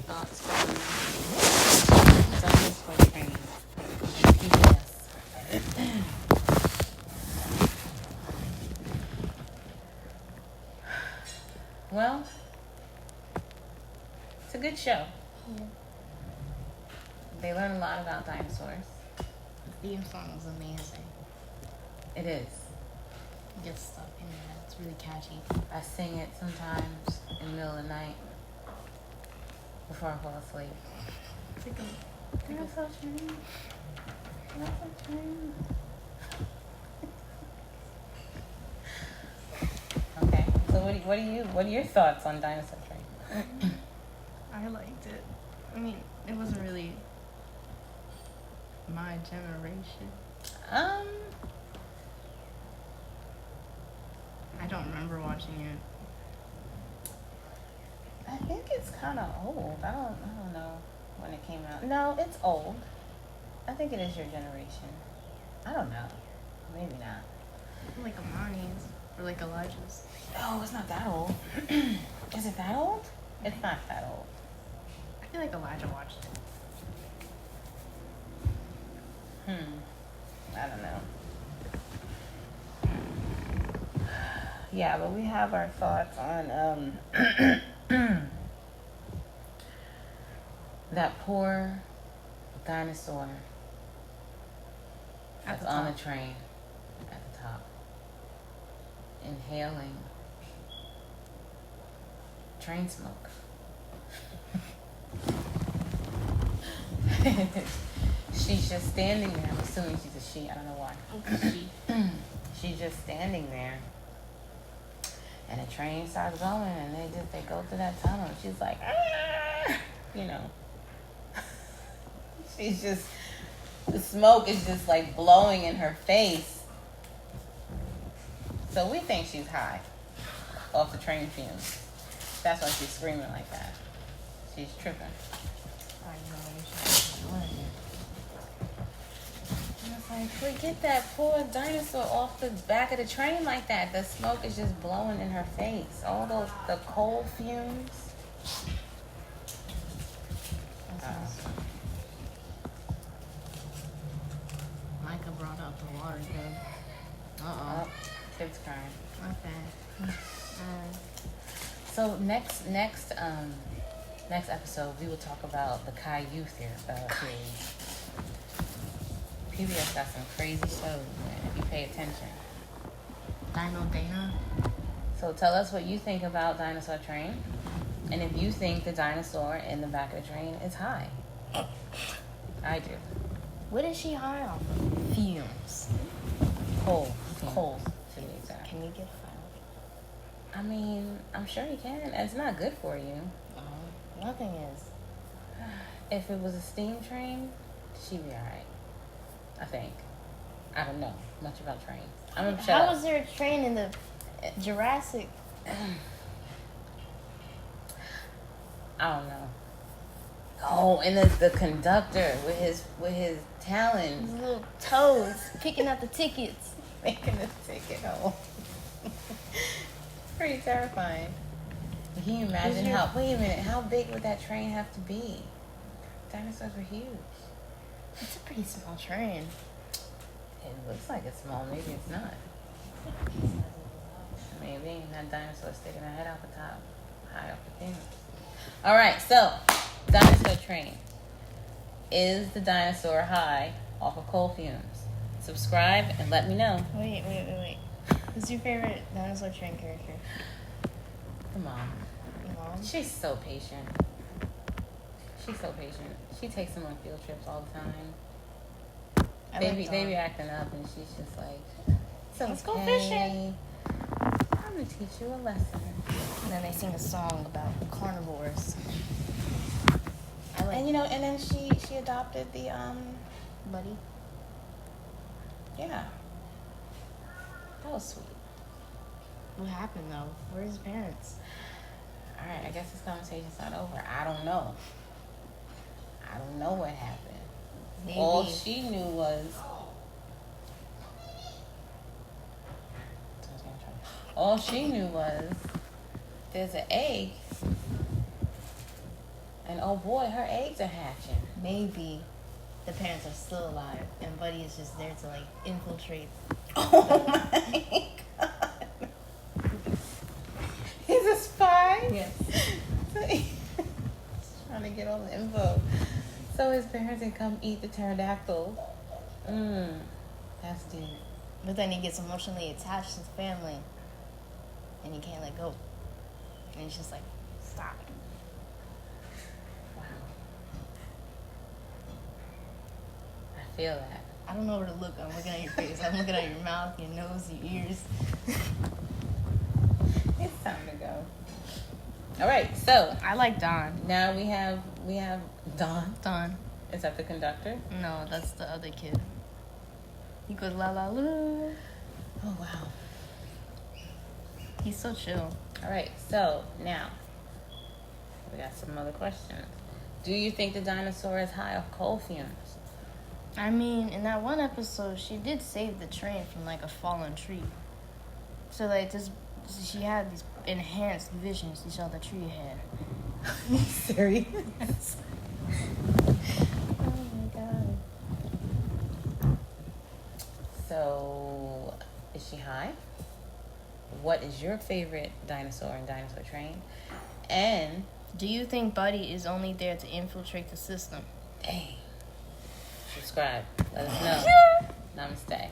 thoughts from Dinosaur Train. PBS. Well, it's a good show. Yeah. They learn a lot about dinosaurs. The theme song is amazing. It is. It gets stuck in your head. It's really catchy. I sing it sometimes in the middle of the night before I fall asleep. It's like a Dinosaur Train. Dinosaur Train. Okay. So what are your thoughts on Dinosaur Train? I liked it. I mean, it wasn't really my generation. I don't remember watching it. I think it's kind of old. I don't know when it came out. No, it's old. I think it is your generation. I don't know. Maybe not. Like Amani's or like Elijah's. Oh, it's not that old. Is it that old? It's not that old. I feel like Elijah watched it. I don't know. Yeah, but we have our thoughts on that poor dinosaur that's on the train at the top, inhaling train smoke. She's just standing there. I'm assuming she's a she. I don't know why. She's just standing there. And the train starts going, and they go through that tunnel. And she's like, ah! You know. She's just, the smoke is just like blowing in her face. So we think she's high off the train fumes. That's why she's screaming like that. She's tripping. I know. She's doing it. And it's like, forget that poor dinosaur off the back of the train like that. The smoke is just blowing in her face. All the coal fumes. Micah brought out the water again. Oh, kids crying. Okay. So next episode we will talk about the Caillou series. PBS got some crazy shows, man, if you pay attention. Dana. So tell us what you think about Dinosaur Train, and if you think the dinosaur in the back of the train is high. I do. What is she high on? Fumes. Coal, to be exact. Can you get filed? I mean, I'm sure you can. It's not good for you. No, nothing is. If it was a steam train, she'd be alright. I think. I don't know much about trains. How was there a train in the Jurassic? I don't know. Oh, and the conductor with his talons, His little toes picking up the tickets. making the ticket home. Pretty terrifying. Can you imagine wait a minute, how big would that train have to be? Dinosaurs were huge. It's a pretty small train. It looks like it's small, maybe it's not. Maybe, and that dinosaur sticking her head out the top, high off the fumes. Alright, so, Dinosaur Train. Is the dinosaur high off of coal fumes? Subscribe and let me know. Wait. Who's your favorite Dinosaur Train character? The mom. Your mom? She's so patient. She takes them on field trips all the time. They be acting up and she's just like, so let's go fishing. I'm going to teach you a lesson. And then they sing a song about carnivores. And then she adopted the, Buddy? yeah. That was sweet. What happened though? Where's his parents? Alright, I guess this conversation's not over. I don't know what happened. Maybe. All she knew was there's an egg And oh boy, her eggs are hatching. Maybe the parents are still alive, and Buddy is just there to like infiltrate. Oh my god. He's a spy? Yes. He's trying to get all the info. So his parents can come eat the pterodactyl. That's deep. But then he gets emotionally attached to the family, and he can't let go. And he's just like, stop. Wow. I feel that. I don't know where to look. I'm looking at your face. I'm looking at your mouth, your nose, your ears. It's time to go. All right, so I like Don. now we have Don. Don. Is that the conductor? No, that's the other kid. He goes la la la. Oh wow. He's so chill. All right, so now we got some other questions. Do you think the dinosaur is high off coal fumes? I mean, in that one episode, she did save the train from like a fallen tree. So like this, she had these enhanced visions. She saw the tree had. Serious? Oh my god. So, is she high? What is your favorite dinosaur in Dinosaur Train? And Do you think Buddy is only there to infiltrate the system? dang, subscribe. Let us know. Namaste.